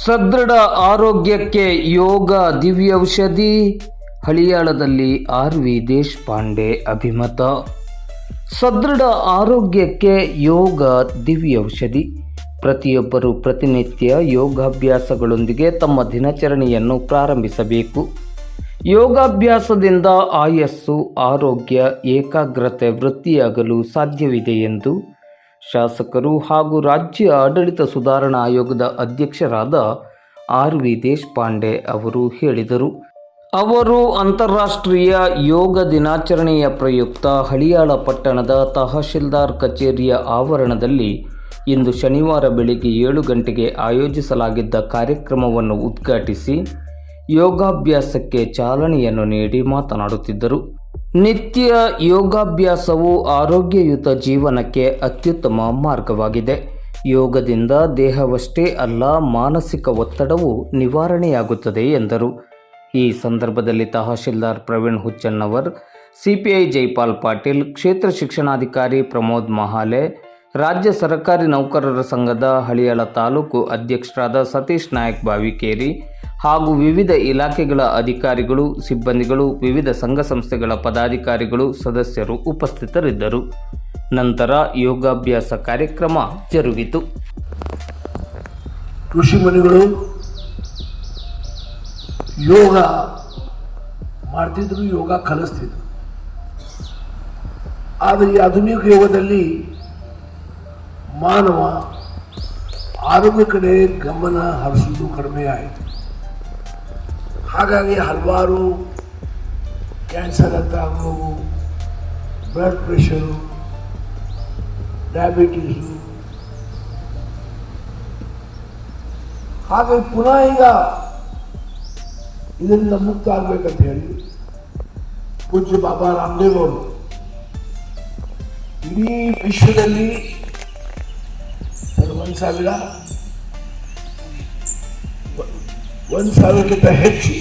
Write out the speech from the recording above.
ಸದೃಢ ಆರೋಗ್ಯಕ್ಕೆ ಯೋಗ ದಿವ್ಯೌಷಧಿ. ಹಳಿಯಾಳದಲ್ಲಿ ಆರ್.ವಿ. ದೇಶಪಾಂಡೆ ಅಭಿಮತ. ಸದೃಢ ಆರೋಗ್ಯಕ್ಕೆ ಯೋಗ ದಿವ್ಯೌಷಧಿ. ಪ್ರತಿಯೊಬ್ಬರು ಪ್ರತಿನಿತ್ಯ ಯೋಗಾಭ್ಯಾಸಗಳೊಂದಿಗೆ ತಮ್ಮ ದಿನಚರಣೆಯನ್ನು ಪ್ರಾರಂಭಿಸಬೇಕು. ಯೋಗಾಭ್ಯಾಸದಿಂದ ಆಯಸ್ಸು, ಆರೋಗ್ಯ, ಏಕಾಗ್ರತೆ ವೃದ್ಧಿಯಾಗಲು ಸಾಧ್ಯವಿದೆ ಎಂದು ಶಾಸಕರು ಹಾಗೂ ರಾಜ್ಯ ಆಡಳಿತ ಸುಧಾರಣಾ ಆಯೋಗದ ಅಧ್ಯಕ್ಷರಾದ ಆರ್.ವಿ. ದೇಶಪಾಂಡೆ ಅವರು ಹೇಳಿದರು. ಅವರು ಅಂತಾರಾಷ್ಟ್ರೀಯ ಯೋಗ ದಿನಾಚರಣೆಯ ಪ್ರಯುಕ್ತ ಹಳಿಯಾಳ ಪಟ್ಟಣದ ತಹಶೀಲ್ದಾರ್ ಕಚೇರಿಯ ಆವರಣದಲ್ಲಿ ಇಂದು ಶನಿವಾರ ಬೆಳಗ್ಗೆ 7 ಗಂಟೆಗೆ ಆಯೋಜಿಸಲಾಗಿದ್ದ ಕಾರ್ಯಕ್ರಮವನ್ನು ಉದ್ಘಾಟಿಸಿ ಯೋಗಾಭ್ಯಾಸಕ್ಕೆ ಚಾಲನೆಯನ್ನು ನೀಡಿ ಮಾತನಾಡುತ್ತಿದ್ದರು. ನಿತ್ಯ ಯೋಗಾಭ್ಯಾಸವು ಆರೋಗ್ಯಯುತ ಜೀವನಕ್ಕೆ ಅತ್ಯುತ್ತಮ ಮಾರ್ಗವಾಗಿದೆ. ಯೋಗದಿಂದ ದೇಹವಷ್ಟೇ ಅಲ್ಲ, ಮಾನಸಿಕ ಒತ್ತಡವೂ ನಿವಾರಣೆಯಾಗುತ್ತದೆ ಎಂದರು. ಈ ಸಂದರ್ಭದಲ್ಲಿ ತಹಶೀಲ್ದಾರ್ ಪ್ರವೀಣ್ ಹುಚ್ಚಣ್ಣವರ್, ಸಿಪಿಐ ಜೈಪಾಲ್ ಪಾಟೀಲ್, ಕ್ಷೇತ್ರ ಶಿಕ್ಷಣಾಧಿಕಾರಿ ಪ್ರಮೋದ್ ಮಹಾಲೆ, ರಾಜ್ಯ ಸರ್ಕಾರಿ ನೌಕರರ ಸಂಘದ ಹಳಿಯಾಳ ತಾಲೂಕು ಅಧ್ಯಕ್ಷರಾದ ಸತೀಶ್ ನಾಯಕ್ ಬಾವಿಕೇರಿ ಹಾಗೂ ವಿವಿಧ ಇಲಾಖೆಗಳ ಅಧಿಕಾರಿಗಳು, ಸಿಬ್ಬಂದಿಗಳು, ವಿವಿಧ ಸಂಘ ಸಂಸ್ಥೆಗಳ ಪದಾಧಿಕಾರಿಗಳು, ಸದಸ್ಯರು ಉಪಸ್ಥಿತರಿದ್ದರು. ನಂತರ ಯೋಗಾಭ್ಯಾಸ ಕಾರ್ಯಕ್ರಮ ಜರುಗಿತು. ಕೃಷಿ ಮನೆಗಳು ಯೋಗ ಮಾಡ್ತಿದ್ರು, ಯೋಗ ಕಲಿಸ್ತಿದ್ರು. ಆದರೆ ಈ ಆಧುನಿಕ ಯೋಗದಲ್ಲಿ ಮಾನವ ಆರೋಗ್ಯ ಕಡೆ ಗಮನ ಹರಿಸುವುದು ಕಡಿಮೆ ಆಯಿತು. ಹಾಗಾಗಿ ಹಲವಾರು ಕ್ಯಾನ್ಸರ್ ಅಂತ ಆಗೋವು, ಬ್ಲಡ್ ಪ್ರೆಷರು, ಡಯಾಬಿಟೀಸು, ಹಾಗಾಗಿ ಪುನಃ ಈಗ ಇದರಿಂದ ಮುಕ್ತ ಆಗ್ಬೇಕಂತ ಹೇಳಿ ಪೂಜ್ಯ ಬಾಬಾ ರಾಮದೇವ್ ಅವರು ಇಡೀ ವಿಶ್ವದಲ್ಲಿ 1,000ಕ್ಕಿಂತ ಹೆಚ್ಚು